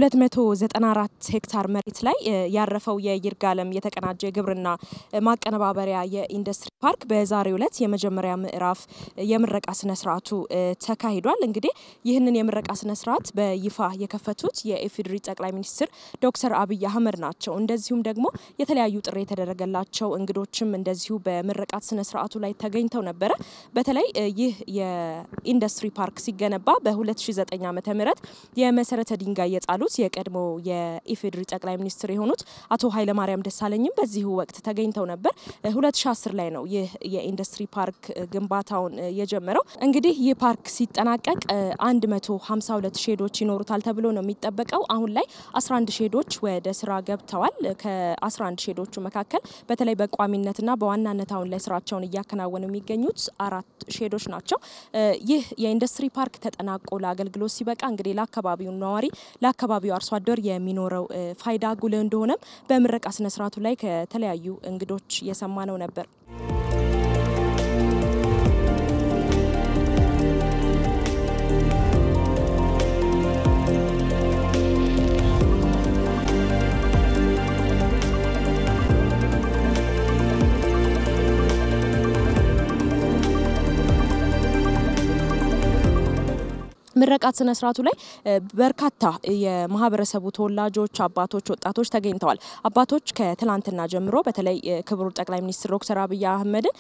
በ294 ሄክታር መሬት ላይ ያረፈው የይርጋለም የተቀናጀ ግብርና ማቀነባበሪያ የኢንዱስትሪ ፓርክ በዛሬው ዕለት የመጀመሪያ ምዕራፍ የምረቃ ስነ ስርዓቱ ተካሂዷል። እንግዲህ ይህንን የምረቃ ስነ ስርዓት በይፋ የከፈቱት የኢፌዴሪ ጠቅላይ ሚኒስትር ዶክተር አብይ አህመድ ናቸው። እንደዚሁም ደግሞ የተለያዩ ጥሪ የተደረገላቸው እንግዶችም እንደዚሁ በምረቃት ስነ ስርዓቱ ላይ ተገኝተው ነበር። በተለይ ይህ የኢንዱስትሪ ፓርክ ሲገነባ በ2009 ዓ.ም የመሰረተ ድንጋይ የጣሉት የቀድሞ የኢፌዴሪ ጠቅላይ ሚኒስትር የሆኑት አቶ ኃይለ ማርያም ደሳለኝም በዚሁ ወቅት ተገኝተው ነበር። 2010 ላይ ነው ይህ የኢንዱስትሪ ፓርክ ግንባታውን የጀመረው። እንግዲህ ይህ ፓርክ ሲጠናቀቅ 152 ሼዶች ይኖሩታል ተብሎ ነው የሚጠበቀው። አሁን ላይ 11 ሼዶች ወደ ስራ ገብተዋል። ከ11 ሼዶቹ መካከል በተለይ በቋሚነትና በዋናነት አሁን ላይ ስራቸውን እያከናወኑ የሚገኙት 4 ሼዶች ናቸው። ይህ የኢንዱስትሪ ፓርክ ተጠናቆ ለአገልግሎት ሲበቃ እንግዲህ ለአካባቢው ነዋሪ ለአካባቢው አርሶ አደር የሚኖረው ፋይዳ ጉልህ እንደሆነም በምረቃ ስነ ስርዓቱ ላይ ከተለያዩ እንግዶች የሰማነው ነበር። ምረቃት ስነ ስርዓቱ ላይ በርካታ የማህበረሰቡ ተወላጆች አባቶች ወጣቶች ተገኝተዋል። አባቶች ከትላንትና ጀምሮ በተለይ ክቡር ጠቅላይ ሚኒስትር ዶክተር አብይ አህመድን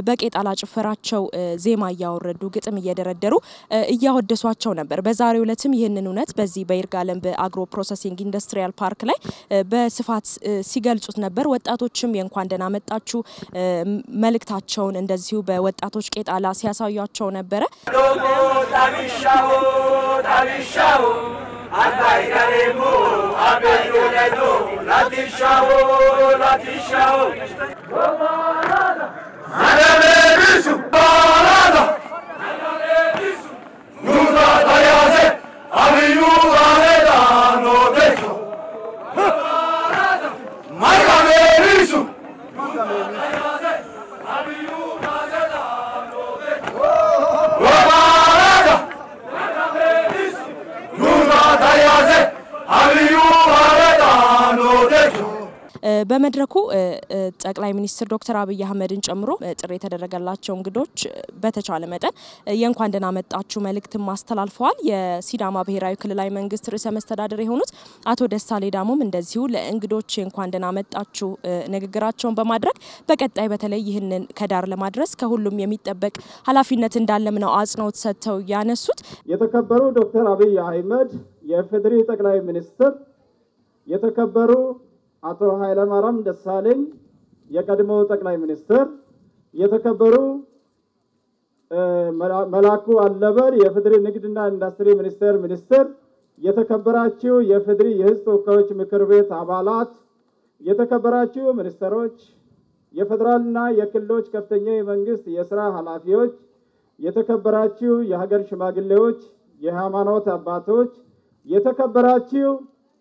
በቄጣላ ጭፈራቸው ዜማ እያወረዱ ግጥም እየደረደሩ እያወደሷቸው ነበር። በዛሬው ዕለትም ይህንን እውነት በዚህ በይርጋለም በአግሮ ፕሮሰሲንግ ኢንዱስትሪያል ፓርክ ላይ በስፋት ሲገልጹት ነበር። ወጣቶችም የእንኳን ደህና መጣችሁ መልእክታቸውን እንደዚሁ በወጣቶች ቄጣላ ሲያሳዩአቸው ነበር። Tavishahu, Atai Karimu, Abedu Ledu, Latishahu, Latishahu. Barada, Anabebisu, Barada, Anabebisu. Nusa Tayase, Abiyu Areda, no Techo. Barada, Anabebisu. Nusa Tayase, Abiyu Areda, no Techo. በመድረኩ ጠቅላይ ሚኒስትር ዶክተር አብይ አህመድን ጨምሮ ጥሪ የተደረገላቸው እንግዶች በተቻለ መጠን የእንኳን ደህና መጣችሁ መልእክት ማስተላልፈዋል። የሲዳማ ብሔራዊ ክልላዊ መንግስት ርዕሰ መስተዳድር የሆኑት አቶ ደሳሌ ዳሞም እንደዚሁ ለእንግዶች የእንኳን ደህና መጣችሁ ንግግራቸውን በማድረግ በቀጣይ በተለይ ይህንን ከዳር ለማድረስ ከሁሉም የሚጠበቅ ኃላፊነት እንዳለም ነው አጽንኦት ሰጥተው ያነሱት። የተከበሩ ዶክተር አብይ አህመድ የኢፌዴሪ ጠቅላይ ሚኒስትር፣ የተከበሩ አቶ ኃይለ ማርያም ደሳለኝ የቀድሞ ጠቅላይ ሚኒስትር፣ የተከበሩ መላኩ አለበል የኢፌዴሪ ንግድና ኢንዱስትሪ ሚኒስትር፣ የተከበራችሁ የኢፌዴሪ የሕዝብ ተወካዮች ምክር ቤት አባላት፣ የተከበራችሁ ሚኒስትሮች፣ የፌደራልና የክልሎች ከፍተኛ የመንግስት የሥራ ኃላፊዎች፣ የተከበራችሁ የሀገር ሽማግሌዎች፣ የሃይማኖት አባቶች፣ የተከበራችሁ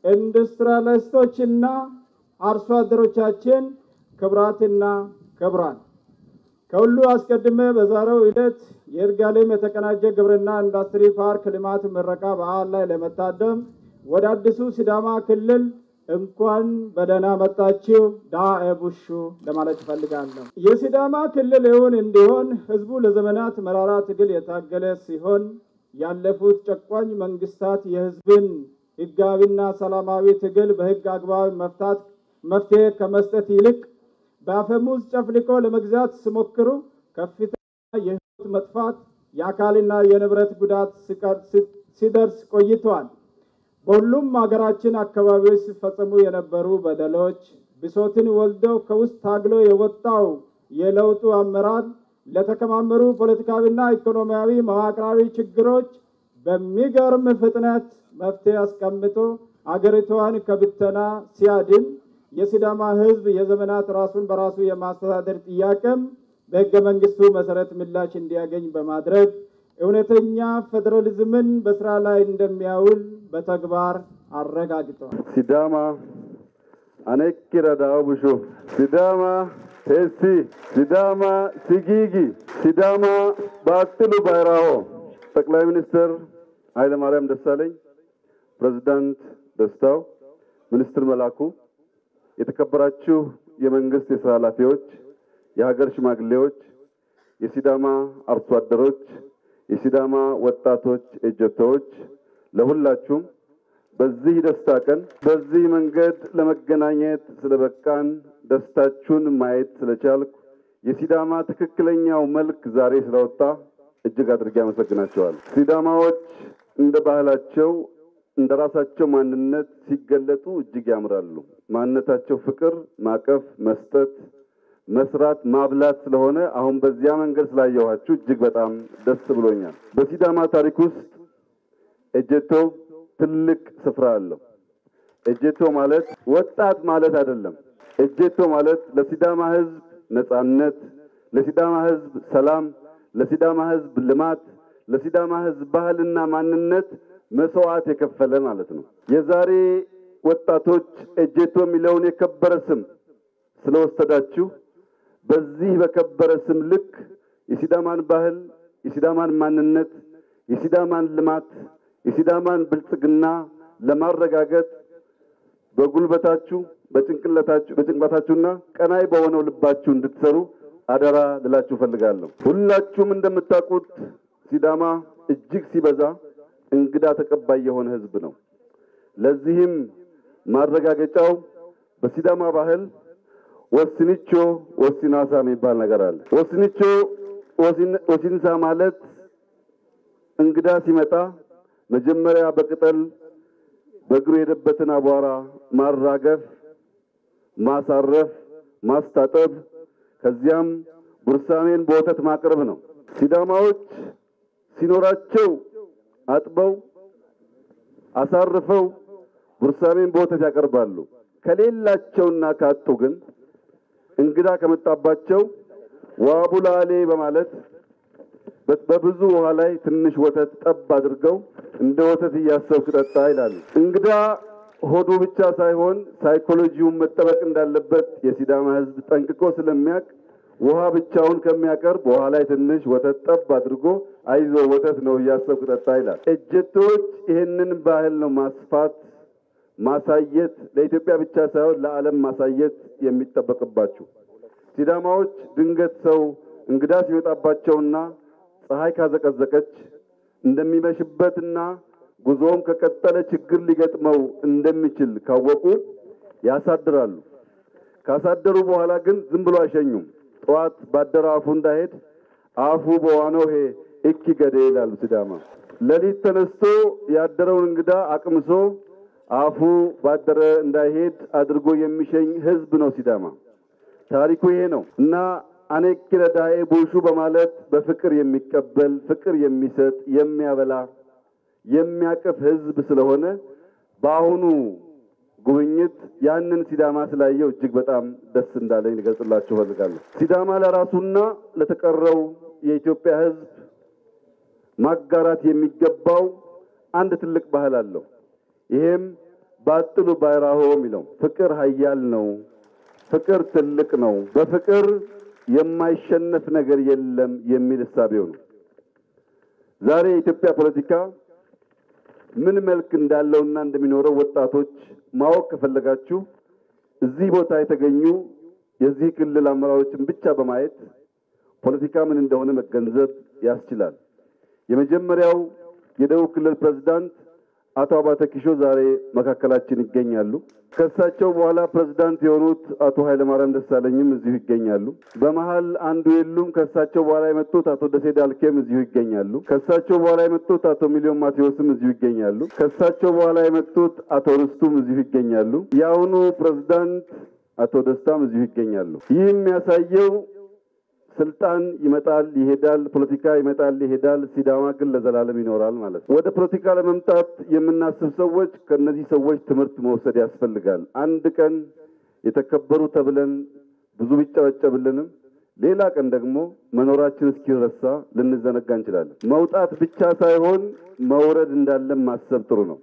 ኢንዱስትሪያሊስቶችና አርሶ አደሮቻችን ክብራትና ክብራን፣ ከሁሉ አስቀድሜ በዛሬው ዕለት የይርጋለም የተቀናጀ ግብርና ኢንዱስትሪ ፓርክ ልማት ምረቃ በዓል ላይ ለመታደም ወደ አዲሱ ሲዳማ ክልል እንኳን በደህና መጣችሁ ዳኤቡሹ ለማለት ፈልጋለሁ። የሲዳማ ክልል እውን እንዲሆን ህዝቡ ለዘመናት መራራ ትግል የታገለ ሲሆን ያለፉት ጨቋኝ መንግስታት የህዝብን ህጋዊና ሰላማዊ ትግል በህግ አግባብ መፍትሄ ከመስጠት ይልቅ በአፈሙዝ ጨፍልቆ ለመግዛት ሲሞክሩ ከፍተኛ የህይወት መጥፋት የአካልና የንብረት ጉዳት ሲደርስ ቆይቷል። በሁሉም ሀገራችን አካባቢዎች ሲፈጸሙ የነበሩ በደሎች ብሶትን ወልደው ከውስጥ ታግሎ የወጣው የለውጡ አመራር ለተከማመሩ ፖለቲካዊና ኢኮኖሚያዊ መዋቅራዊ ችግሮች በሚገርም ፍጥነት መፍትሄ አስቀምጦ አገሪቷን ከብተና ሲያድን የሲዳማ ህዝብ የዘመናት ራሱን በራሱ የማስተዳደር ጥያቄም በህገ መንግስቱ መሰረት ምላሽ እንዲያገኝ በማድረግ እውነተኛ ፌደራሊዝምን በስራ ላይ እንደሚያውል በተግባር አረጋግጧል። ሲዳማ አነኪራ ዳውብሹ፣ ሲዳማ ቴሲ፣ ሲዳማ ሲጊጊ፣ ሲዳማ ባጥሉ ባይራኦ። ጠቅላይ ሚኒስትር ኃይለ ማርያም ደሳለኝ፣ ፕሬዝዳንት ደስታው፣ ሚኒስትር መላኩ፣ የተከበራችሁ የመንግስት የሥራ ኃላፊዎች፣ የሀገር ሽማግሌዎች፣ የሲዳማ አርሶ አደሮች፣ የሲዳማ ወጣቶች ኤጀቶች፣ ለሁላችሁም በዚህ ደስታ ቀን በዚህ መንገድ ለመገናኘት ስለበቃን ደስታችሁን ማየት ስለቻልኩ የሲዳማ ትክክለኛው መልክ ዛሬ ስለወጣ እጅግ አድርጌ አመሰግናቸዋለሁ። ሲዳማዎች እንደ ባህላቸው እንደ ራሳቸው ማንነት ሲገለጡ እጅግ ያምራሉ። ማንነታቸው ፍቅር፣ ማቀፍ፣ መስጠት፣ መስራት፣ ማብላት ስለሆነ አሁን በዚያ መንገድ ስላየኋችሁ እጅግ በጣም ደስ ብሎኛል። በሲዳማ ታሪክ ውስጥ ኤጀቶ ትልቅ ስፍራ አለው። ኤጀቶ ማለት ወጣት ማለት አይደለም። ኤጀቶ ማለት ለሲዳማ ሕዝብ ነጻነት፣ ለሲዳማ ሕዝብ ሰላም፣ ለሲዳማ ሕዝብ ልማት፣ ለሲዳማ ሕዝብ ባህልና ማንነት መስዋዕት የከፈለ ማለት ነው። የዛሬ ወጣቶች ኤጀቶ የሚለውን የከበረ ስም ስለወሰዳችሁ በዚህ በከበረ ስም ልክ የሲዳማን ባህል፣ የሲዳማን ማንነት፣ የሲዳማን ልማት፣ የሲዳማን ብልጽግና ለማረጋገጥ በጉልበታችሁ በጭንቅላታችሁና ቀናይ በሆነው ልባችሁ እንድትሰሩ አደራ ልላችሁ ፈልጋለሁ። ሁላችሁም እንደምታውቁት ሲዳማ እጅግ ሲበዛ እንግዳ ተቀባይ የሆነ ህዝብ ነው። ለዚህም ማረጋገጫው በሲዳማ ባህል ወስንቾ ወሲናሳ የሚባል ነገር አለ። ወስንቾ ወሲንሳ ማለት እንግዳ ሲመጣ መጀመሪያ በቅጠል በእግሩ የሄደበትን አቧራ ማራገፍ፣ ማሳረፍ፣ ማስታጠብ ከዚያም ጉርሳሜን በወተት ማቅረብ ነው። ሲዳማዎች ሲኖራቸው አጥበው አሳርፈው ጉርሳሜን በወተት ያቀርባሉ። ከሌላቸውና ካጡ ግን እንግዳ ከመጣባቸው ዋቡላሌ በማለት በብዙ ውሃ ላይ ትንሽ ወተት ጠብ አድርገው እንደ ወተት እያሰብክ ጠጣ ይላሉ። እንግዳ ሆዱ ብቻ ሳይሆን ሳይኮሎጂውን መጠበቅ እንዳለበት የሲዳማ ሕዝብ ጠንቅቆ ስለሚያውቅ ውሃ ብቻውን ከሚያቀርብ ውሃ ላይ ትንሽ ወተት ጠብ አድርጎ አይዞ ወተት ነው እያሰብክ ጠጣ ይላል። ኤጀቶች ይህንን ባህል ነው ማስፋት ማሳየት፣ ለኢትዮጵያ ብቻ ሳይሆን ለዓለም ማሳየት የሚጠበቅባችሁ። ሲዳማዎች ድንገት ሰው እንግዳ ሲመጣባቸውና ፀሐይ ካዘቀዘቀች እንደሚመሽበትና ጉዞም ከቀጠለ ችግር ሊገጥመው እንደሚችል ካወቁ ያሳድራሉ። ካሳደሩ በኋላ ግን ዝም ብሎ አይሸኙም። ጠዋት ባደረ አፉ እንዳይሄድ አፉ በዋነው ሄ እኪ ገዴ ይላሉ ሲዳማ። ሌሊት ተነስቶ ያደረውን እንግዳ አቅምሶ አፉ ባደረ እንዳይሄድ አድርጎ የሚሸኝ ህዝብ ነው ሲዳማ። ታሪኩ ይሄ ነው እና አኔክረዳኤ ቡሹ በማለት በፍቅር የሚቀበል ፍቅር የሚሰጥ የሚያበላ የሚያቀፍ ህዝብ ስለሆነ በአሁኑ ጉብኝት ያንን ሲዳማ ስላየው እጅግ በጣም ደስ እንዳለኝ ልገልጽላችሁ ፈልጋለሁ። ሲዳማ ለራሱና ለተቀረው የኢትዮጵያ ህዝብ ማጋራት የሚገባው አንድ ትልቅ ባህል አለው። ይሄም ባጥሉ ባይራሆ የሚለው ፍቅር ኃያል ነው፣ ፍቅር ትልቅ ነው፣ በፍቅር የማይሸነፍ ነገር የለም የሚል እሳቤው ነው። ዛሬ የኢትዮጵያ ፖለቲካ ምን መልክ እንዳለውና እንደሚኖረው ወጣቶች ማወቅ ከፈለጋችሁ እዚህ ቦታ የተገኙ የዚህ ክልል አመራሮችን ብቻ በማየት ፖለቲካ ምን እንደሆነ መገንዘብ ያስችላል። የመጀመሪያው የደቡብ ክልል ፕሬዝዳንት አቶ አባተ ኪሾ ዛሬ መካከላችን ይገኛሉ። ከሳቸው በኋላ ፕሬዝዳንት የሆኑት አቶ ኃይለማርያም ደሳለኝም እዚሁ ይገኛሉ። በመሃል አንዱ የሉም። ከሳቸው በኋላ የመጡት አቶ ደሴ ዳልኬም እዚሁ ይገኛሉ። ከሳቸው በኋላ የመጡት አቶ ሚሊዮን ማቴዎስም እዚሁ ይገኛሉ። ከሳቸው በኋላ የመጡት አቶ ርስቱም እዚሁ ይገኛሉ። የአሁኑ ፕሬዝዳንት አቶ ደስታም እዚሁ ይገኛሉ። ይህ የሚያሳየው ስልጣን ይመጣል ይሄዳል፣ ፖለቲካ ይመጣል ይሄዳል፣ ሲዳማ ግን ለዘላለም ይኖራል ማለት ነው። ወደ ፖለቲካ ለመምጣት የምናስብ ሰዎች ከነዚህ ሰዎች ትምህርት መውሰድ ያስፈልጋል። አንድ ቀን የተከበሩ ተብለን ብዙ ቢጨበጨብልንም ሌላ ቀን ደግሞ መኖራችን እስኪረሳ ልንዘነጋ እንችላለን። መውጣት ብቻ ሳይሆን መውረድ እንዳለም ማሰብ ጥሩ ነው።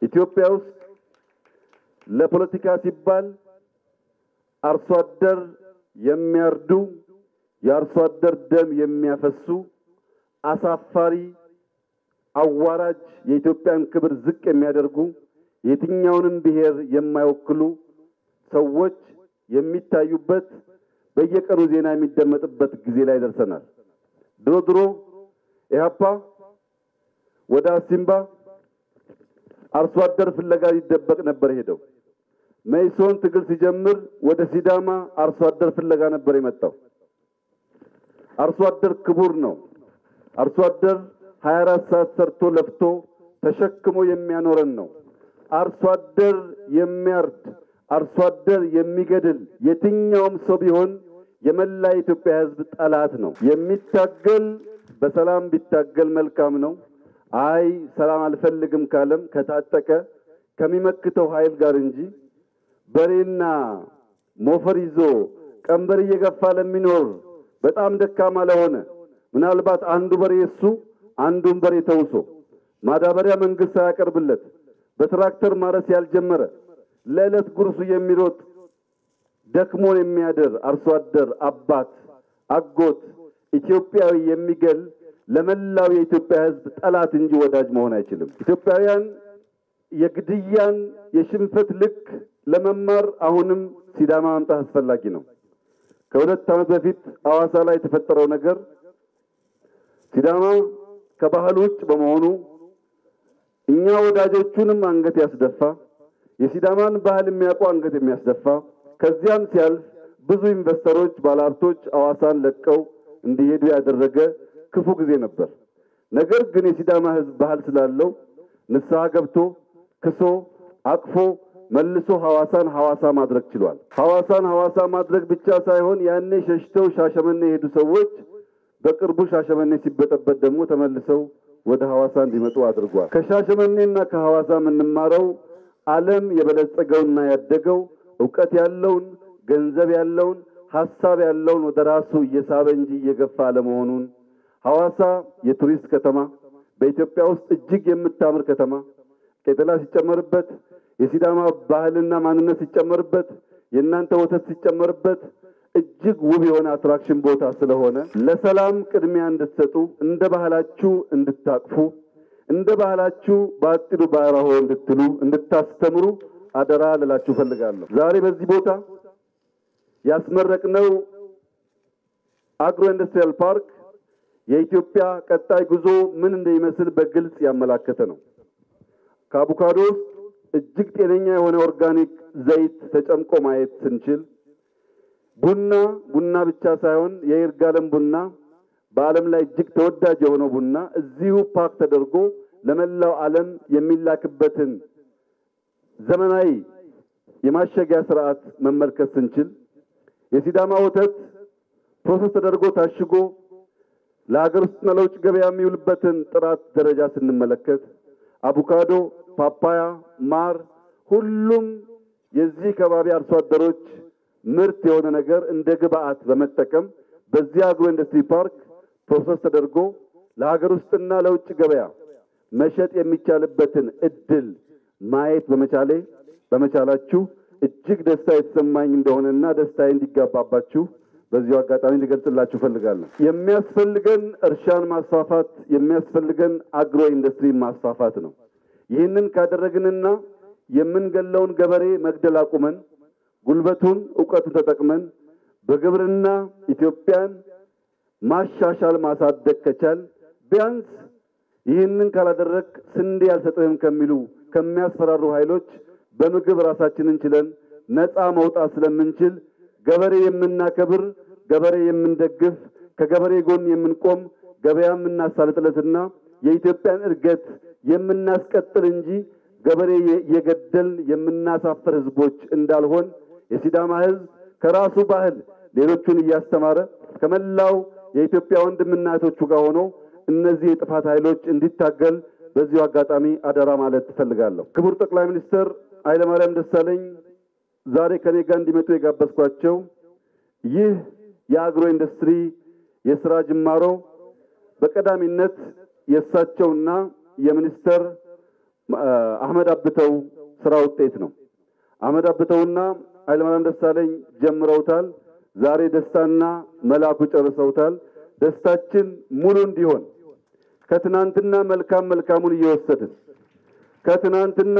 ኢትዮጵያ ውስጥ ለፖለቲካ ሲባል አርሶ አደር የሚያርዱ የአርሶ አደር ደም የሚያፈሱ አሳፋሪ አዋራጅ የኢትዮጵያን ክብር ዝቅ የሚያደርጉ የትኛውንም ብሔር የማይወክሉ ሰዎች የሚታዩበት በየቀኑ ዜና የሚደመጥበት ጊዜ ላይ ደርሰናል። ድሮ ኢህአፓ ወደ አሲምባ አርሶ አደር ፍለጋ ሊደበቅ ነበር ሄደው። መኢሶን ትግል ሲጀምር ወደ ሲዳማ አርሶ አደር ፍለጋ ነበር የመጣው። አርሶ አደር ክቡር ነው። አርሶ አደር 24 ሰዓት ሰርቶ ለፍቶ ተሸክሞ የሚያኖረን ነው። አርሶ አደር የሚያርድ አርሶ አደር የሚገድል የትኛውም ሰው ቢሆን የመላ ኢትዮጵያ ሕዝብ ጠላት ነው። የሚታገል በሰላም ቢታገል መልካም ነው። አይ ሰላም አልፈልግም ካለም ከታጠቀ ከሚመክተው ኃይል ጋር እንጂ በሬና ሞፈር ይዞ ቀንበር እየገፋ ለሚኖር በጣም ደካማ ለሆነ ምናልባት አንዱ በሬ እሱ አንዱን በሬ ተውሶ ማዳበሪያ መንግስት ሳያቀርብለት በትራክተር ማረስ ያልጀመረ ለዕለት ጉርሱ የሚሮጥ ደክሞን የሚያደር አርሶ አደር አባት አጎት ኢትዮጵያዊ የሚገል ለመላው የኢትዮጵያ ሕዝብ ጠላት እንጂ ወዳጅ መሆን አይችልም። ኢትዮጵያውያን የግድያን የሽንፈት ልክ ለመማር አሁንም ሲዳማ መምጣት አስፈላጊ ነው። ከሁለት ዓመት በፊት ሐዋሳ ላይ የተፈጠረው ነገር ሲዳማ ከባህል ውጭ በመሆኑ እኛ ወዳጆቹንም አንገት ያስደፋ፣ የሲዳማን ባህል የሚያውቁ አንገት የሚያስደፋ፣ ከዚያም ሲያልፍ ብዙ ኢንቨስተሮች ባለሀብቶች ሐዋሳን ለቀው እንዲሄዱ ያደረገ ክፉ ጊዜ ነበር። ነገር ግን የሲዳማ ሕዝብ ባህል ስላለው ንስሐ ገብቶ ክሶ አቅፎ መልሶ ሐዋሳን ሐዋሳ ማድረግ ችሏል። ሐዋሳን ሐዋሳ ማድረግ ብቻ ሳይሆን ያኔ ሸሽተው ሻሸመኔ የሄዱ ሰዎች በቅርቡ ሻሸመኔ ሲበጠበጥ ደግሞ ተመልሰው ወደ ሐዋሳ እንዲመጡ አድርጓል። ከሻሸመኔና ከሐዋሳ የምንማረው ዓለም የበለጸገውና ያደገው ዕውቀት ያለውን ገንዘብ ያለውን ሐሳብ ያለውን ወደ ራሱ እየሳበ እንጂ እየገፋ አለመሆኑን፣ ሐዋሳ የቱሪስት ከተማ፣ በኢትዮጵያ ውስጥ እጅግ የምታምር ከተማ፣ ቄጠላ ሲጨመርበት የሲዳማ ባህልና ማንነት ሲጨመርበት የእናንተ ወተት ሲጨመርበት እጅግ ውብ የሆነ አትራክሽን ቦታ ስለሆነ ለሰላም ቅድሚያ እንድትሰጡ፣ እንደ ባህላችሁ እንድታቅፉ፣ እንደ ባህላችሁ ባጥዱ ባራሆ እንድትሉ እንድታስተምሩ አደራ ልላችሁ ፈልጋለሁ። ዛሬ በዚህ ቦታ ያስመረቅነው አግሮ ኢንዱስትሪያል ፓርክ የኢትዮጵያ ቀጣይ ጉዞ ምን እንደሚመስል በግልጽ ያመላከተ ነው። ከአቮካዶ ውስጥ እጅግ ጤነኛ የሆነ ኦርጋኒክ ዘይት ተጨምቆ ማየት ስንችል ቡና ብቻ ሳይሆን የይርጋለም ቡና በዓለም ላይ እጅግ ተወዳጅ የሆነው ቡና እዚሁ ፓክ ተደርጎ ለመላው ዓለም የሚላክበትን ዘመናዊ የማሸጊያ ስርዓት መመልከት ስንችል የሲዳማ ወተት ፕሮሰስ ተደርጎ ታሽጎ ለሀገር ውስጥና ለውጭ ገበያ የሚውልበትን ጥራት ደረጃ ስንመለከት አቮካዶ፣ ፓፓያ፣ ማር ሁሉም የዚህ ከባቢ አርሶ አደሮች ምርት የሆነ ነገር እንደ ግብአት በመጠቀም በዚህ አግሮ ኢንዱስትሪ ፓርክ ፕሮሰስ ተደርጎ ለሀገር ውስጥና ለውጭ ገበያ መሸጥ የሚቻልበትን እድል ማየት በመቻላችሁ እጅግ ደስታ የተሰማኝ እንደሆነና ደስታዬ እንዲጋባባችሁ በዚሁ አጋጣሚ ልገልጽላችሁ ፈልጋለሁ። የሚያስፈልገን እርሻን ማስፋፋት፣ የሚያስፈልገን አግሮ ኢንዱስትሪ ማስፋፋት ነው። ይህንን ካደረግንና የምንገለውን ገበሬ መግደል አቁመን ጉልበቱን ዕውቀቱን ተጠቅመን በግብርና ኢትዮጵያን ማሻሻል ማሳደግ ከቻል ቢያንስ ይህንን ካላደረክ ስንዴ ያልሰጠህም ከሚሉ ከሚያስፈራሩ ኃይሎች በምግብ ራሳችንን ችለን ነፃ መውጣት ስለምንችል ገበሬ የምናከብር፣ ገበሬ የምንደግፍ፣ ከገበሬ ጎን የምንቆም፣ ገበያ የምናሳልጥለትና የኢትዮጵያን እድገት የምናስቀጥል እንጂ ገበሬ የገደል የምናሳፍር ህዝቦች እንዳልሆን የሲዳማ ህዝብ ከራሱ ባህል ሌሎቹን እያስተማረ ከመላው የኢትዮጵያ ወንድምና እህቶቹ ጋር ሆኖ እነዚህ የጥፋት ኃይሎች እንዲታገል በዚሁ አጋጣሚ አደራ ማለት እፈልጋለሁ። ክቡር ጠቅላይ ሚኒስትር ኃይለማርያም ደሳለኝ ዛሬ ከኔ ጋር እንዲመጡ የጋበዝኳቸው ይህ የአግሮ ኢንዱስትሪ የሥራ ጅማሮ በቀዳሚነት የእሳቸውና የሚኒስተር አህመድ አብተው ስራ ውጤት ነው። አህመድ አብተውና ኃይለማርያም ደሳለኝ ጀምረውታል። ዛሬ ደስታና መላኩ ጨርሰውታል። ደስታችን ሙሉ እንዲሆን ከትናንትና መልካሙን እየወሰድን ከትናንትና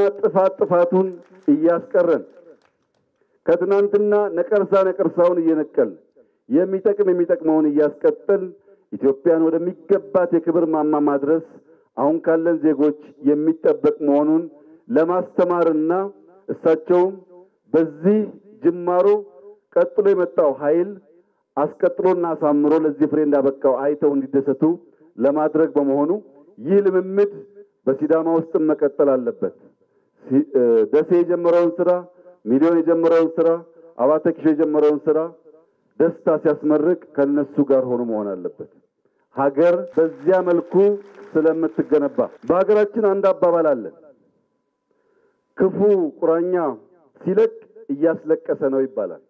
ጥፋቱን እያስቀረን ከትናንትና ነቀርሳውን እየነቀል የሚጠቅመውን እያስቀጠል ኢትዮጵያን ወደሚገባት የክብር ማማ ማድረስ አሁን ካለን ዜጎች የሚጠበቅ መሆኑን ለማስተማርና እሳቸውም በዚህ ጅማሮ ቀጥሎ የመጣው ኃይል አስቀጥሎና አሳምሮ ለዚህ ፍሬ እንዳበቃው አይተው እንዲደሰቱ ለማድረግ በመሆኑ ይህ ልምምድ በሲዳማ ውስጥ መቀጠል አለበት። ደሴ የጀመረውን ስራ፣ ሚሊዮን የጀመረውን ስራ፣ አባተ ኪሾ የጀመረውን ስራ ደስታ ሲያስመርቅ ከነሱ ጋር ሆኖ መሆን አለበት። ሀገር በዚያ መልኩ ስለምትገነባ በሀገራችን አንድ አባባል አለ። ክፉ ቁራኛ ሲለቅ እያስለቀሰ ነው ይባላል።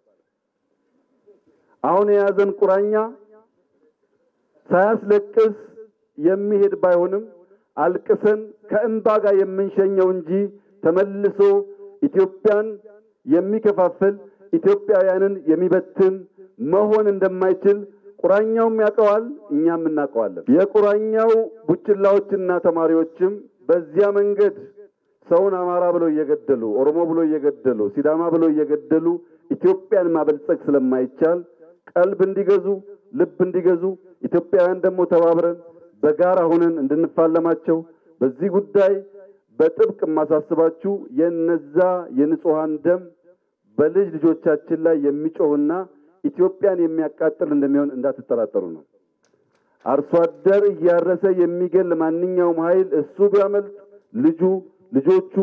አሁን የያዘን ቁራኛ ሳያስለቅስ የሚሄድ ባይሆንም አልቅሰን ከእንባ ጋር የምንሸኘው እንጂ ተመልሶ ኢትዮጵያን የሚከፋፍል ኢትዮጵያውያንን የሚበትን መሆን እንደማይችል ቁራኛውም ያውቀዋል፣ እኛም እናውቀዋለን። የቁራኛው ቡችላዎችና ተማሪዎችም በዚያ መንገድ ሰውን አማራ ብለው እየገደሉ ኦሮሞ ብለው እየገደሉ ሲዳማ ብለው እየገደሉ ኢትዮጵያን ማበልጸግ ስለማይቻል ቀልብ እንዲገዙ ልብ እንዲገዙ ኢትዮጵያውያን ደግሞ ተባብረን በጋራ ሆነን እንድንፋለማቸው በዚህ ጉዳይ በጥብቅ ማሳስባችሁ የነዛ የንጹሃን ደም በልጅ ልጆቻችን ላይ የሚጮህና ኢትዮጵያን የሚያቃጥል እንደሚሆን እንዳትጠራጠሩ ነው። አርሶ አደር እያረሰ የሚገል ማንኛውም ኃይል እሱ ቢያመልጥ ልጆቹ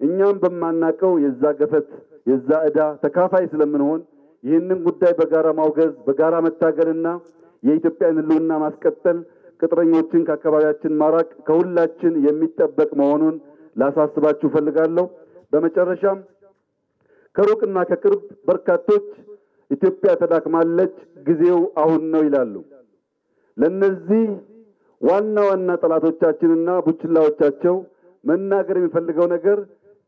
እኛም በማናቀው የዛ ገፈት የዛ ዕዳ ተካፋይ ስለምንሆን ይህንን ጉዳይ በጋራ ማውገዝ በጋራ መታገልና የኢትዮጵያን ሕልውና ማስቀጠል ቅጥረኞችን ከአካባቢያችን ማራቅ ከሁላችን የሚጠበቅ መሆኑን ላሳስባችሁ ፈልጋለሁ። በመጨረሻም ከሩቅና ከቅርብ በርካቶች ኢትዮጵያ ተዳክማለች፣ ጊዜው አሁን ነው ይላሉ። ለነዚህ ዋና ጠላቶቻችንና ቡችላዎቻቸው መናገር የሚፈልገው ነገር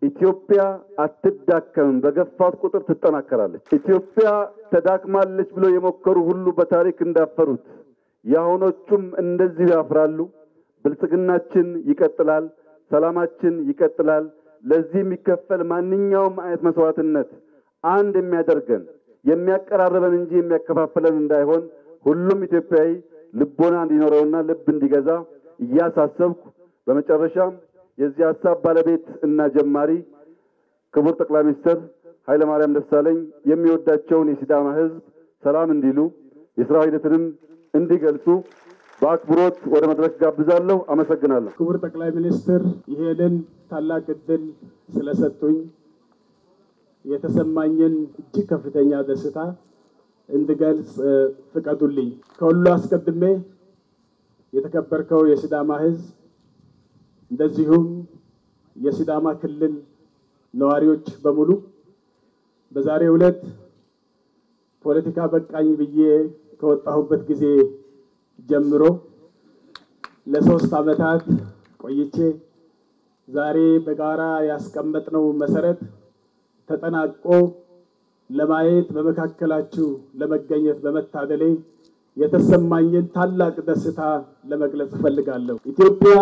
ኢትዮጵያ አትዳከምም፣ በገፋት ቁጥር ትጠናከራለች። ኢትዮጵያ ተዳክማለች ብለው የሞከሩ ሁሉ በታሪክ እንዳፈሩት ያሁኖቹም እንደዚህ ያፍራሉ። ብልጽግናችን ይቀጥላል፣ ሰላማችን ይቀጥላል። ለዚህ የሚከፈል ማንኛውም አይነት መስዋዕትነት አንድ የሚያደርገን የሚያቀራርበን እንጂ የሚያከፋፍለን እንዳይሆን ሁሉም ኢትዮጵያዊ ልቦና እንዲኖረውና ልብ እንዲገዛ እያሳሰብኩ በመጨረሻም የዚህ ሐሳብ ባለቤት እና ጀማሪ ክቡር ጠቅላይ ሚኒስትር ኃይለማርያም ደሳለኝ የሚወዳቸውን የሲዳማ ሕዝብ ሰላም እንዲሉ የሥራ ሂደትንም እንዲገልጹ በአክብሮት ወደ መድረክ ጋብዛለሁ። አመሰግናለሁ። ክቡር ጠቅላይ ሚኒስትር ይሄንን ታላቅ ዕድል ስለሰጡኝ የተሰማኝን እጅግ ከፍተኛ ደስታ እንድገልጽ ፍቀዱልኝ። ከሁሉ አስቀድሜ የተከበርከው የሲዳማ ሕዝብ እንደዚሁም የሲዳማ ክልል ነዋሪዎች በሙሉ በዛሬው ዕለት ፖለቲካ በቃኝ ብዬ ከወጣሁበት ጊዜ ጀምሮ ለ3 ዓመታት ቆይቼ ዛሬ በጋራ ያስቀመጥነው መሰረት ተጠናቆ ለማየት በመካከላችሁ ለመገኘት በመታደሌ የተሰማኝን ታላቅ ደስታ ለመግለጽ እፈልጋለሁ። ኢትዮጵያ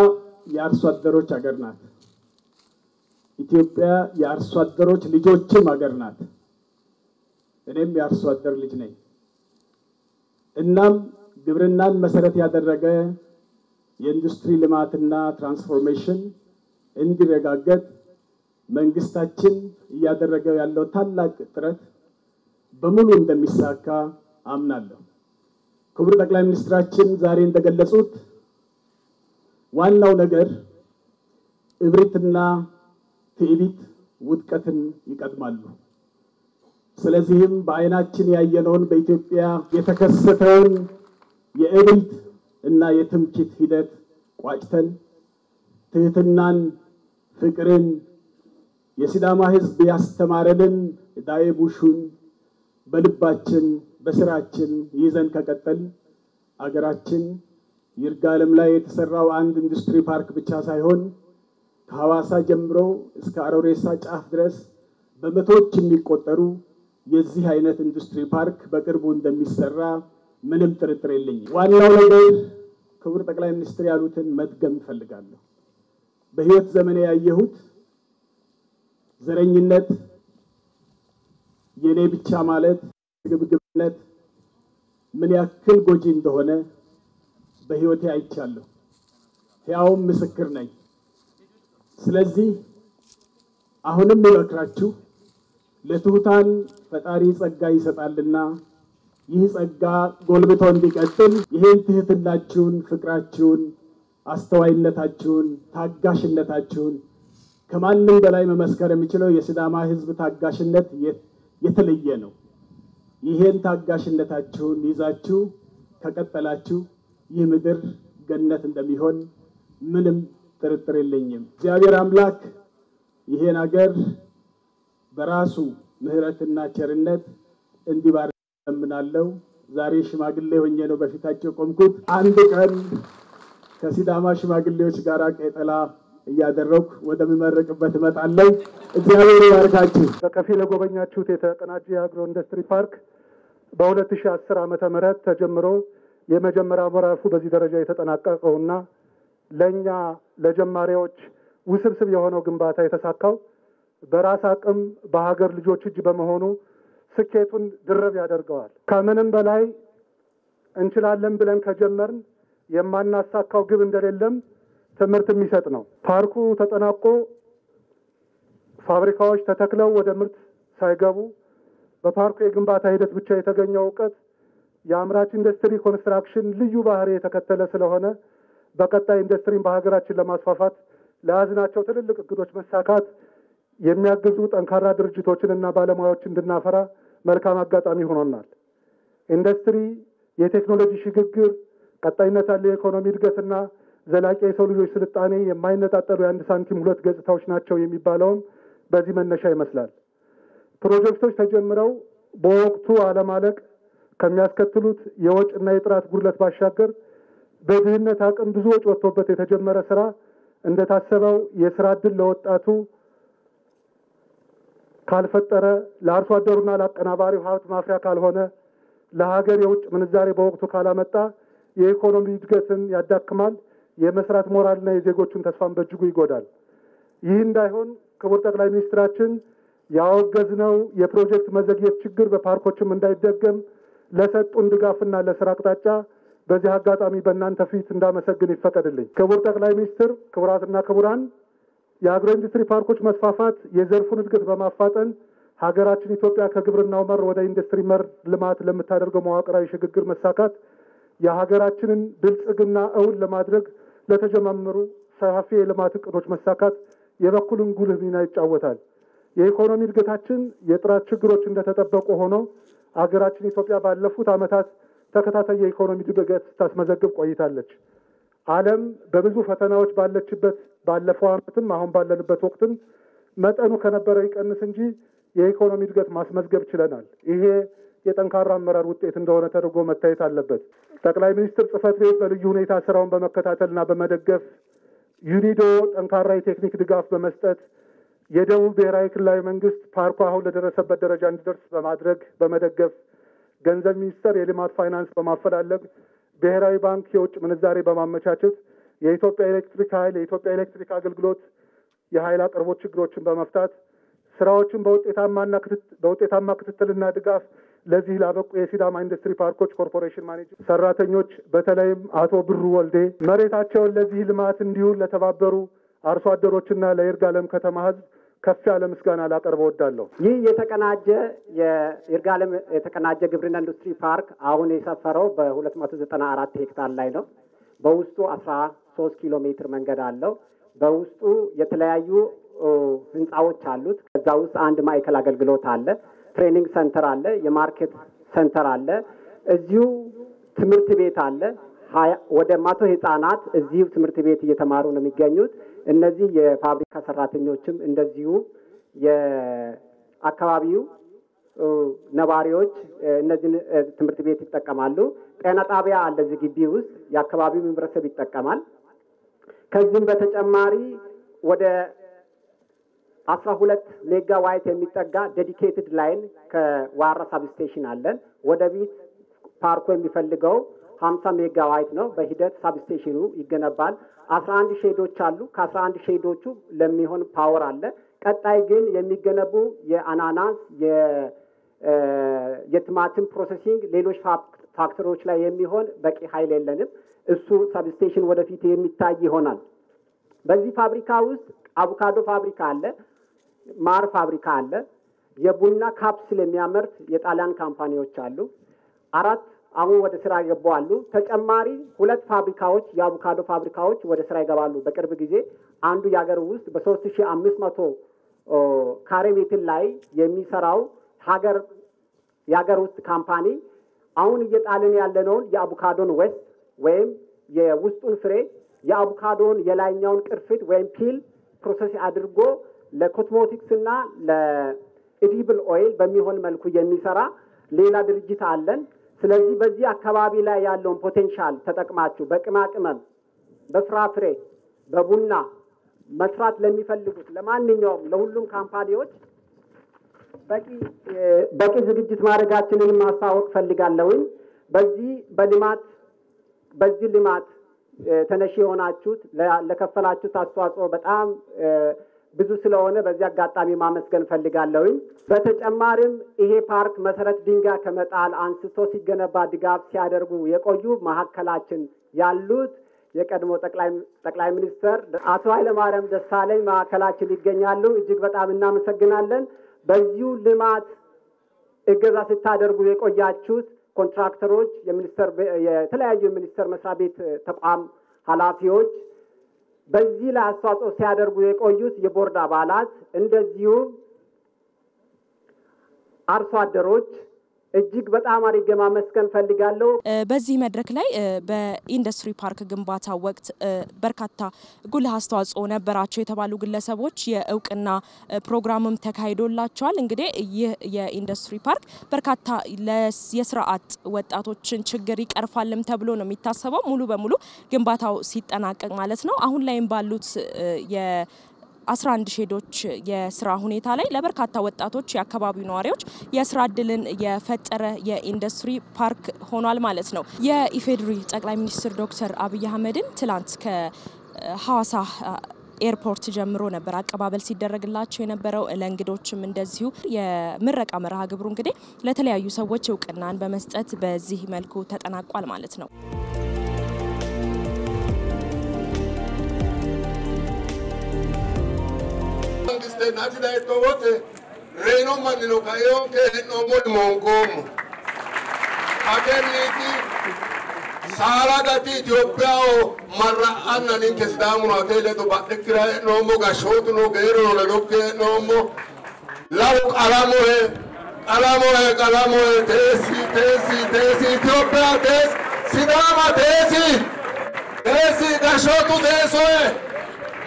የአርሶ አደሮች ሀገር ናት። ኢትዮጵያ የአርሶ አደሮች ልጆችም ሀገር ናት። እኔም የአርሶ አደር ልጅ ነኝ። እናም ግብርናን መሰረት ያደረገ የኢንዱስትሪ ልማትና ትራንስፎርሜሽን እንዲረጋገጥ መንግስታችን እያደረገው ያለው ታላቅ ጥረት በሙሉ እንደሚሳካ አምናለሁ። ክቡር ጠቅላይ ሚኒስትራችን ዛሬ እንደገለጹት ዋናው ነገር እብሪትና ትዕቢት ውድቀትን ይቀድማሉ። ስለዚህም በአይናችን ያየነውን በኢትዮጵያ የተከሰተውን የእብሪት እና የትምክህት ሂደት ቋጭተን ትህትናን፣ ፍቅርን የሲዳማ ሕዝብ ያስተማረንን ዳይቡሹን በልባችን በስራችን ይዘን ከቀጠል አገራችን ይርጋለም ላይ የተሰራው አንድ ኢንዱስትሪ ፓርክ ብቻ ሳይሆን ከሐዋሳ ጀምሮ እስከ አሮሬሳ ጫፍ ድረስ በመቶዎች የሚቆጠሩ የዚህ አይነት ኢንዱስትሪ ፓርክ በቅርቡ እንደሚሰራ ምንም ጥርጥር የለኝም። ዋናው ነገር ክቡር ጠቅላይ ሚኒስትር ያሉትን መድገም ፈልጋለሁ። በህይወት ዘመኔ ያየሁት ዘረኝነት የኔ ብቻ ማለት ግብግብነት ምን ያክል ጎጂ እንደሆነ በህይወቴ አይቻለሁ። ያው ምስክር ነኝ። ስለዚህ አሁንም እመክራችሁ ለትሁታን ፈጣሪ ጸጋ ይሰጣልና ይህ ጸጋ ጎልብቶ እንዲቀጥል ይሄን ትህትናችሁን፣ ፍቅራችሁን፣ አስተዋይነታችሁን፣ ታጋሽነታችሁን ከማንም በላይ መመስከር የሚችለው የሲዳማ ህዝብ ታጋሽነት የተለየ ነው። ይሄን ታጋሽነታችሁን ይዛችሁ ከቀጠላችሁ ይህ ምድር ገነት እንደሚሆን ምንም ጥርጥር የለኝም። እግዚአብሔር አምላክ ይሄን ሀገር በራሱ ምህረትና ቸርነት እንዲባርክ እምናለሁ። ዛሬ ሽማግሌ ሆኜ ነው በፊታቸው ቆምኩት። አንድ ቀን ከሲዳማ ሽማግሌዎች ጋር ቀጠላ እያደረኩ ወደ መመረቅበት እመጣለሁ። እግዚአብሔር ይባርካችሁ። በከፊል ጎበኛችሁት የተቀናጀ የአግሮ ኢንዱስትሪ ፓርክ በ2010 ዓመተ ምህረት ተጀምሮ የመጀመሪያ ምዕራፉ በዚህ ደረጃ የተጠናቀቀውና ለኛ ለጀማሪዎች ውስብስብ የሆነው ግንባታ የተሳካው በራስ አቅም በሀገር ልጆች እጅ በመሆኑ ስኬቱን ድርብ ያደርገዋል። ከምንም በላይ እንችላለን ብለን ከጀመርን የማናሳካው ግብ እንደሌለም ትምህርት የሚሰጥ ነው። ፓርኩ ተጠናቆ ፋብሪካዎች ተተክለው ወደ ምርት ሳይገቡ በፓርኩ የግንባታ ሂደት ብቻ የተገኘው ዕውቀት የአምራች ኢንዱስትሪ ኮንስትራክሽን ልዩ ባህሪ የተከተለ ስለሆነ በቀጣይ ኢንዱስትሪን በሀገራችን ለማስፋፋት ለያዝናቸው ትልልቅ እቅዶች መሳካት የሚያግዙ ጠንካራ ድርጅቶችንና ባለሙያዎችን እንድናፈራ መልካም አጋጣሚ ሆኖናል። ኢንዱስትሪ የቴክኖሎጂ ሽግግር፣ ቀጣይነት ያለው የኢኮኖሚ እድገትና ዘላቂ የሰው ልጆች ስልጣኔ የማይነጣጠሉ የአንድ ሳንቲም ሁለት ገጽታዎች ናቸው የሚባለውም በዚህ መነሻ ይመስላል። ፕሮጀክቶች ተጀምረው በወቅቱ አለማለቅ ከሚያስከትሉት የወጭና የጥራት ጉድለት ባሻገር በድህነት አቅም ብዙ ወጭ ወጥቶበት የተጀመረ ስራ እንደታሰበው የስራ ዕድል ለወጣቱ ካልፈጠረ፣ ለአርሶ አደሩና ለአቀናባሪው ሀብት ማፍሪያ ካልሆነ፣ ለሀገር የውጭ ምንዛሬ በወቅቱ ካላመጣ የኢኮኖሚ እድገትን ያዳክማል፣ የመስራት ሞራልና የዜጎቹን ተስፋን በእጅጉ ይጎዳል። ይህ እንዳይሆን ክቡር ጠቅላይ ሚኒስትራችን ያወገዝነው የፕሮጀክት መዘግየት ችግር በፓርኮችም እንዳይደገም ለሰጡን ድጋፍና ለስራ አቅጣጫ በዚህ አጋጣሚ በእናንተ ፊት እንዳመሰግን ይፈቀድልኝ። ክቡር ጠቅላይ ሚኒስትር፣ ክቡራትና ክቡራን፣ የአግሮ ኢንዱስትሪ ፓርኮች መስፋፋት የዘርፉን እድገት በማፋጠን ሀገራችን ኢትዮጵያ ከግብርናው መር ወደ ኢንዱስትሪ መር ልማት ለምታደርገው መዋቅራዊ ሽግግር መሳካት የሀገራችንን ብልጽግና እውን ለማድረግ ለተጀማመሩ ሰፋፊ የልማት እቅዶች መሳካት የበኩሉን ጉልህ ሚና ይጫወታል። የኢኮኖሚ እድገታችን የጥራት ችግሮች እንደተጠበቁ ሆኖ ሀገራችን ኢትዮጵያ ባለፉት ዓመታት ተከታታይ የኢኮኖሚ እድገት ስታስመዘግብ ቆይታለች። ዓለም በብዙ ፈተናዎች ባለችበት ባለፈው ዓመትም አሁን ባለንበት ወቅትም መጠኑ ከነበረው ይቀንስ እንጂ የኢኮኖሚ እድገት ማስመዝገብ ችለናል። ይሄ የጠንካራ አመራር ውጤት እንደሆነ ተደርጎ መታየት አለበት። ጠቅላይ ሚኒስትር ጽሕፈት ቤት በልዩ ሁኔታ ስራውን በመከታተልና በመደገፍ ዩኒዶ ጠንካራ የቴክኒክ ድጋፍ በመስጠት የደቡብ ብሔራዊ ክልላዊ መንግስት ፓርኩ አሁን ለደረሰበት ደረጃ እንዲደርስ በማድረግ በመደገፍ ገንዘብ ሚኒስቴር የልማት ፋይናንስ በማፈላለግ ብሔራዊ ባንክ የውጭ ምንዛሬ በማመቻቸት የኢትዮጵያ ኤሌክትሪክ ኃይል የኢትዮጵያ ኤሌክትሪክ አገልግሎት የኃይል አቅርቦት ችግሮችን በመፍታት ስራዎችን በውጤታማ ክትትልና ድጋፍ ለዚህ ላበቁ የሲዳማ ኢንዱስትሪ ፓርኮች ኮርፖሬሽን ማኔጀር ሰራተኞች በተለይም አቶ ብሩ ወልዴ መሬታቸውን ለዚህ ልማት እንዲውል ለተባበሩ አርሶ አደሮችና ለይርጋለም ከተማ ህዝብ ከፍ ያለ ምስጋና ላቀርብ እወዳለሁ። ይህ የይርጋለም የተቀናጀ ግብርና ኢንዱስትሪ ፓርክ አሁን የሰፈረው በ294 ሄክታር ላይ ነው። በውስጡ 13 ኪሎ ሜትር መንገድ አለው። በውስጡ የተለያዩ ህንፃዎች አሉት። ከዛ ውስጥ አንድ ማዕከል አገልግሎት አለ፣ ትሬኒንግ ሰንተር አለ፣ የማርኬት ሰንተር አለ፣ እዚሁ ትምህርት ቤት አለ። ወደ 100 ህፃናት እዚሁ ትምህርት ቤት እየተማሩ ነው የሚገኙት። እነዚህ የፋብሪካ ሰራተኞችም እንደዚሁ የአካባቢው ነዋሪዎች እነዚህ ትምህርት ቤት ይጠቀማሉ። ጤና ጣቢያ አለ እዚህ ግቢ ውስጥ የአካባቢው ማህበረሰብ ይጠቀማል። ከዚህም በተጨማሪ ወደ 12 ሜጋዋት የሚጠጋ ዴዲኬትድ ላይን ከዋራ ሳብስቴሽን አለን። ወደፊት ፓርኩ የሚፈልገው 50 ሜጋዋት ነው። በሂደት ሳብስቴሽኑ ይገነባል። 11 ሼዶች አሉ። ከ11 ሼዶቹ ለሚሆን ፓወር አለ። ቀጣይ ግን የሚገነቡ የአናናስ የቲማቲም ፕሮሰሲንግ ሌሎች ፋክተሪዎች ላይ የሚሆን በቂ ኃይል የለንም። እሱ ሰብስቴሽን ወደፊት የሚታይ ይሆናል። በዚህ ፋብሪካ ውስጥ አቮካዶ ፋብሪካ አለ፣ ማር ፋብሪካ አለ፣ የቡና ካፕሱል የሚያመርት የጣሊያን ካምፓኒዎች አሉ። 4 አሁን ወደ ስራ ይገባሉ። ተጨማሪ 2 ፋብሪካዎች የአቮካዶ ፋብሪካዎች ወደ ስራ ይገባሉ በቅርብ ጊዜ። አንዱ የሀገር ውስጥ በ3500 ካሬ ሜትር ላይ የሚሰራው የሀገር ውስጥ ካምፓኒ አሁን እየጣልን ያለነውን የአቮካዶን ዌስት ወይም የውስጡን ፍሬ የአቮካዶን የላይኛውን ቅርፊት ወይም ፒል ፕሮሰስ አድርጎ ለኮስሞቲክስ እና ለኤዲብል ኦይል በሚሆን መልኩ የሚሰራ ሌላ ድርጅት አለን። ስለዚህ በዚህ አካባቢ ላይ ያለውን ፖቴንሻል ተጠቅማችሁ በቅማቅመም፣ በፍራፍሬ፣ በቡና መስራት ለሚፈልጉት ለማንኛውም ለሁሉም ካምፓኒዎች በቂ ዝግጅት ማድረጋችንን ማስታወቅ ፈልጋለሁኝ። በዚህ ልማት ተነሺ የሆናችሁት ለከፈላችሁት አስተዋጽኦ በጣም ብዙ ስለሆነ በዚህ አጋጣሚ ማመስገን ፈልጋለሁኝ። በተጨማሪም ይሄ ፓርክ መሰረት ድንጋይ ከመጣል አንስቶ ሲገነባ ድጋፍ ሲያደርጉ የቆዩ መሀከላችን ያሉት የቀድሞ ጠቅላይ ሚኒስትር አቶ ኃይለማርያም ደሳለኝ መሀከላችን ይገኛሉ። እጅግ በጣም እናመሰግናለን። በዚሁ ልማት እገዛ ስታደርጉ የቆያችሁት ኮንትራክተሮች፣ የተለያዩ የሚኒስቴር መስሪያ ቤት ተቋም ኃላፊዎች፣ በዚህ ላይ አስተዋጽኦ ሲያደርጉ የቆዩት የቦርድ አባላት፣ እንደዚሁም አርሶ አደሮች እጅግ በጣም አድርጌ ማመስገን ፈልጋለሁ። በዚህ መድረክ ላይ በኢንዱስትሪ ፓርክ ግንባታ ወቅት በርካታ ጉልህ አስተዋጽኦ ነበራቸው የተባሉ ግለሰቦች የእውቅና ፕሮግራምም ተካሂዶላቸዋል። እንግዲህ ይህ የኢንዱስትሪ ፓርክ በርካታ የስራ አጥ ወጣቶችን ችግር ይቀርፋልም ተብሎ ነው የሚታሰበው ሙሉ በሙሉ ግንባታው ሲጠናቀቅ ማለት ነው። አሁን ላይም ባሉት 11 ሼዶች የስራ ሁኔታ ላይ ለበርካታ ወጣቶች የአካባቢው ነዋሪዎች የስራ እድልን የፈጠረ የኢንዱስትሪ ፓርክ ሆኗል ማለት ነው። የኢፌዴሪ ጠቅላይ ሚኒስትር ዶክተር አብይ አህመድን ትላንት ከሐዋሳ ኤርፖርት ጀምሮ ነበር አቀባበል ሲደረግላቸው የነበረው። ለእንግዶችም እንደዚሁ የምረቃ መርሃ ግብሩ እንግዲህ ለተለያዩ ሰዎች እውቅናን በመስጠት በዚህ መልኩ ተጠናቋል ማለት ነው። Nati da esto vote reino manino cayo que no muy mongomo akeniti sala dati Ethiopia o marra anna ninke stamu no tele to bakra no mo gashoto no gero no lokke no mo law alamo he tesi Ethiopia tes sidama tesi gashoto teso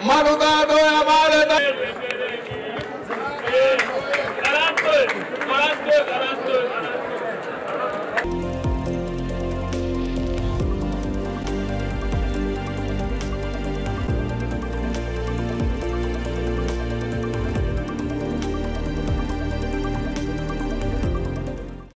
manuda do amale Garante.